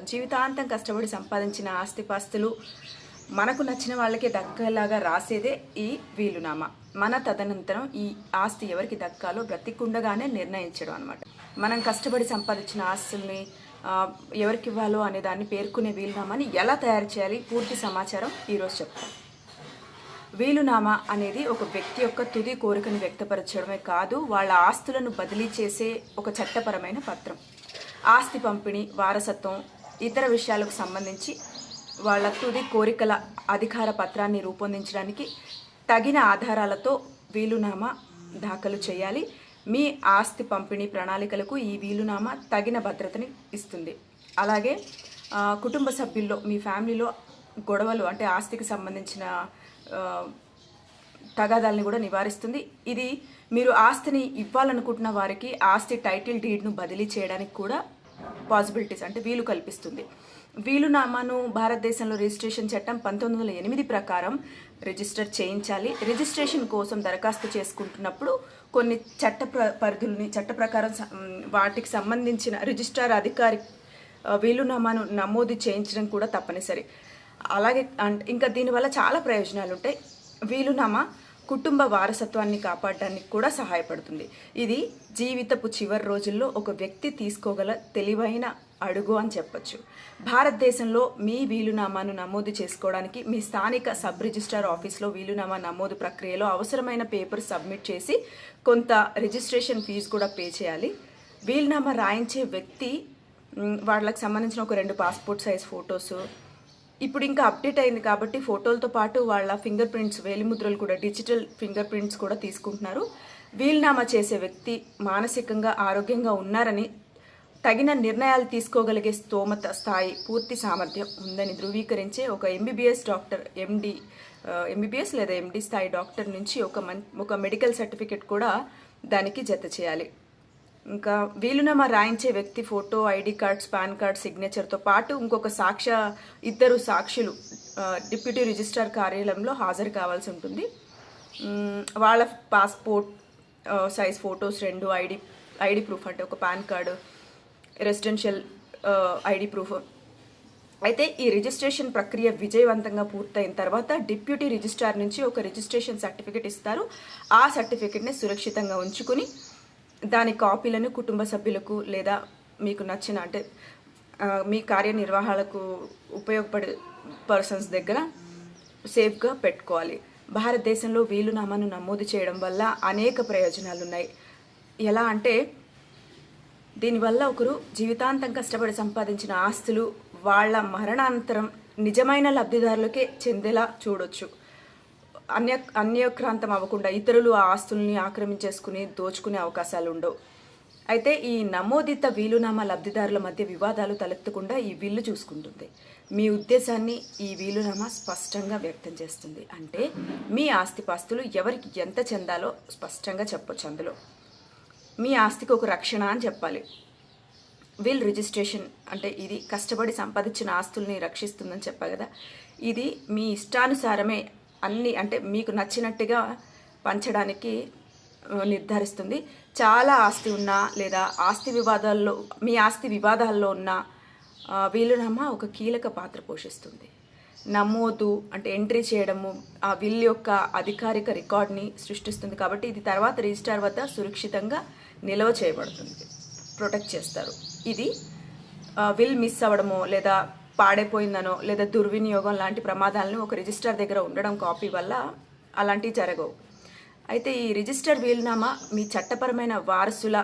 జీవితాంతం కష్టపడి సంపాదించిన ఆస్తిపాస్తులు మనకు నచ్చిన వాళ్ళకే దక్కేలాగా రాసేదే ఈ వీలునామా. మన తదనంతరం ఈ ఆస్తి ఎవరికి దక్కాలో బ్రతికుండగానే నిర్ణయించడం అనమాట. మనం కష్టపడి సంపాదించిన ఆస్తుల్ని ఎవరికి ఇవ్వాలో అనే దాన్ని పేర్కొనే వీలునామాని ఎలా తయారు చేయాలి, పూర్తి సమాచారం ఈరోజు చెప్తాం. వీలునామా అనేది ఒక వ్యక్తి యొక్క తుది కోరికను వ్యక్తపరచడమే కాదు, వాళ్ళ ఆస్తులను బదిలీ చేసే ఒక చట్టపరమైన పత్రం. ఆస్తి పంపిణీ, వారసత్వం, ఇతర విషయాలకు సంబంధించి వాళ్ళ తుది కోరికల అధికార పత్రాన్ని రూపొందించడానికి తగిన ఆధారాలతో వీలునామా దాఖలు చేయాలి. మీ ఆస్తి పంపిణీ ప్రణాళికలకు ఈ వీలునామా తగిన భద్రతని ఇస్తుంది. అలాగే కుటుంబ సభ్యుల్లో, మీ ఫ్యామిలీలో గొడవలు అంటే ఆస్తికి సంబంధించిన తగాదాలని కూడా నివారిస్తుంది. ఇది మీరు ఆస్తిని ఇవ్వాలనుకుంటున్న వారికి ఆస్తి టైటిల్ డీడ్ను బదిలీ చేయడానికి కూడా పాసిబిలిటీస్ అంటే వీలు కల్పిస్తుంది. వీలునామాను భారతదేశంలో రిజిస్ట్రేషన్ చట్టం 1908 ప్రకారం రిజిస్టర్ చేయించాలి. రిజిస్ట్రేషన్ కోసం దరఖాస్తు చేసుకుంటున్నప్పుడు కొన్ని పరిధుల్ని చట్ట ప్రకారం వాటికి సంబంధించిన రిజిస్ట్రార్ అధికారి వీలునామాను నమోదు చేయించడం కూడా తప్పనిసరి. అలాగే ఇంకా దీనివల్ల చాలా ప్రయోజనాలు ఉంటాయి. వీలునామా కుటుంబ వారసత్వాన్ని కాపాడడానికి కూడా సహాయపడుతుంది. ఇది జీవితపు చివరి రోజుల్లో ఒక వ్యక్తి తీసుకోగల తెలివైన అడుగు అని చెప్పొచ్చు. భారతదేశంలో మీ వీలునామాను నమోదు చేసుకోవడానికి మీ స్థానిక సబ్ రిజిస్ట్రార్ ఆఫీస్లో వీలునామా నమోదు ప్రక్రియలో అవసరమైన పేపర్ సబ్మిట్ చేసి కొంత రిజిస్ట్రేషన్ ఫీజు కూడా పే చేయాలి. వీలునామా రాయించే వ్యక్తి వాళ్ళకి సంబంధించిన ఒక 2 పాస్పోర్ట్ సైజ్ ఫొటోస్, ఇప్పుడు ఇంకా అప్డేట్ అయింది కాబట్టి ఫోటోలతో పాటు వాళ్ళ ఫింగర్ ప్రింట్స్, వేలిముద్రలు కూడా, డిజిటల్ ఫింగర్ ప్రింట్స్ కూడా తీసుకుంటున్నారు. వీలునామా చేసే వ్యక్తి మానసికంగా ఆరోగ్యంగా ఉన్నారని, తగిన నిర్ణయాలు తీసుకోగలిగే స్తోమత స్థాయి, పూర్తి సామర్థ్యం ఉందని ధృవీకరించే ఒక ఎంబీబీఎస్ డాక్టర్, ఎంబీబీఎస్ లేదా ఎండి స్థాయి డాక్టర్ నుంచి ఒక మెడికల్ సర్టిఫికెట్ కూడా దానికి జత చేయాలి. ఇంకా వీలునామా రాయించే వ్యక్తి photo, ID cards, PAN card, సిగ్నేచర్తో పాటు ఇంకొక ఇద్దరు సాక్షులు డిప్యూటీ రిజిస్ట్రార్ కార్యాలయంలో హాజరు కావాల్సి ఉంటుంది. వాళ్ళ passport size photos 2, ID proof అంటే ఒక pan card, residential ID proof. అయితే ఈ రిజిస్ట్రేషన్ ప్రక్రియ విజయవంతంగా పూర్తయిన తర్వాత డిప్యూటీ రిజిస్ట్రార్ నుంచి ఒక రిజిస్ట్రేషన్ సర్టిఫికెట్ ఇస్తారు. ఆ సర్టిఫికెట్ని సురక్షితంగా ఉంచుకుని దాని కాపీలను కుటుంబ సభ్యులకు లేదా మీకు నచ్చిన అంటే మీ కార్యనిర్వహణకు ఉపయోగపడే పర్సన్స్ దగ్గర సేఫ్గా పెట్టుకోవాలి. భారతదేశంలో వీలునామాను నమోదు చేయడం వల్ల అనేక ప్రయోజనాలు ఉన్నాయి. ఎలా అంటే దీనివల్ల ఒకరు జీవితాంతం కష్టపడి సంపాదించిన ఆస్తులు వాళ్ళ మరణానంతరం నిజమైన లబ్ధిదారులకే చెందేలా చూడొచ్చు. అన్యక్రాంతం అవ్వకుండా ఇతరులు ఆ ఆస్తుల్ని ఆక్రమించేసుకుని దోచుకునే అవకాశాలు ఉండవు. అయితే ఈ నమోదిత వీలునామా లబ్ధిదారుల మధ్య వివాదాలు తలెత్తకుండా ఈ వీలు చూసుకుంటుంది. మీ ఉద్దేశాన్ని ఈ వీలునామా స్పష్టంగా వ్యక్తం చేస్తుంది. అంటే మీ ఆస్తిపాస్తులు ఎవరికి ఎంత చెందాలో స్పష్టంగా చెప్పొచ్చు. అందులో మీ ఆస్తికి ఒక రక్షణ అని చెప్పాలి. విల్ రిజిస్ట్రేషన్ అంటే ఇది కష్టపడి సంపాదించిన ఆస్తుల్ని రక్షిస్తుందని చెప్పా కదా. ఇది మీ ఇష్టానుసారమే అన్ని అంటే మీకు నచ్చినట్టుగా పంచడానికి నిర్ధారిస్తుంది. చాలా ఆస్తి ఉన్నా లేదా మీ ఆస్తి వివాదాల్లో ఉన్న వీలునామా ఒక కీలక పాత్ర పోషిస్తుంది. నమోదు అంటే ఎంట్రీ చేయడము ఆ విల్ యొక్క అధికారిక రికార్డ్ని సృష్టిస్తుంది. కాబట్టి ఇది తర్వాత రిజిస్ట్రార్ వద్ద సురక్షితంగా నిల్వ చేయబడుతుంది, ప్రొటెక్ట్ చేస్తారు. ఇది విల్ మిస్ అవ్వడమో లేదా పాడైపోయిందనో లేదా దుర్వినియోగం లాంటి ప్రమాదాలను ఒక రిజిస్టర్ దగ్గర ఉండడం కాపీ వల్ల అలాంటివి జరగవు. అయితే ఈ రిజిస్టర్ వీలునామా మీ చట్టపరమైన వారసుల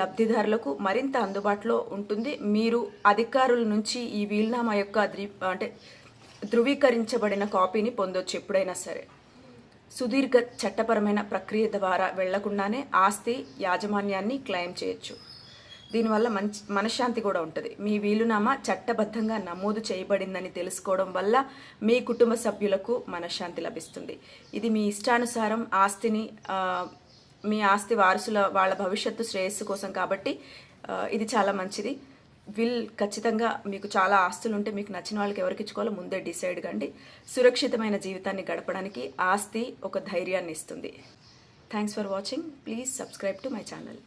లబ్ధిదారులకు మరింత అందుబాటులో ఉంటుంది. మీరు అధికారుల నుంచి ఈ వీలునామా యొక్క ధృవీకరించబడిన కాపీని పొందొచ్చు ఎప్పుడైనా సరే. సుదీర్ఘ చట్టపరమైన ప్రక్రియ ద్వారా వెళ్లకుండానే ఆస్తి యాజమాన్యాన్ని క్లెయిమ్ చేయొచ్చు. దీనివల్ల మనశ్శాంతి కూడా ఉంటుంది. మీ వీలునామా చట్టబద్ధంగా నమోదు చేయబడిందని తెలుసుకోవడం వల్ల మీ కుటుంబ సభ్యులకు మనశ్శాంతి లభిస్తుంది. ఇది మీ ఇష్టానుసారం మీ ఆస్తి వారసుల వాళ్ళ భవిష్యత్తు శ్రేయస్సు కోసం కాబట్టి ఇది చాలా మంచిది. ఖచ్చితంగా మీకు చాలా ఆస్తులు ఉంటే మీకు నచ్చిన వాళ్ళకి ఎవరికి ఇచ్చుకోవాలో ముందే డిసైడ్ కండి. సురక్షితమైన జీవితాన్ని గడపడానికి ఆస్తి ఒక ధైర్యాన్ని ఇస్తుంది. Thanks for watching. Please subscribe to my channel.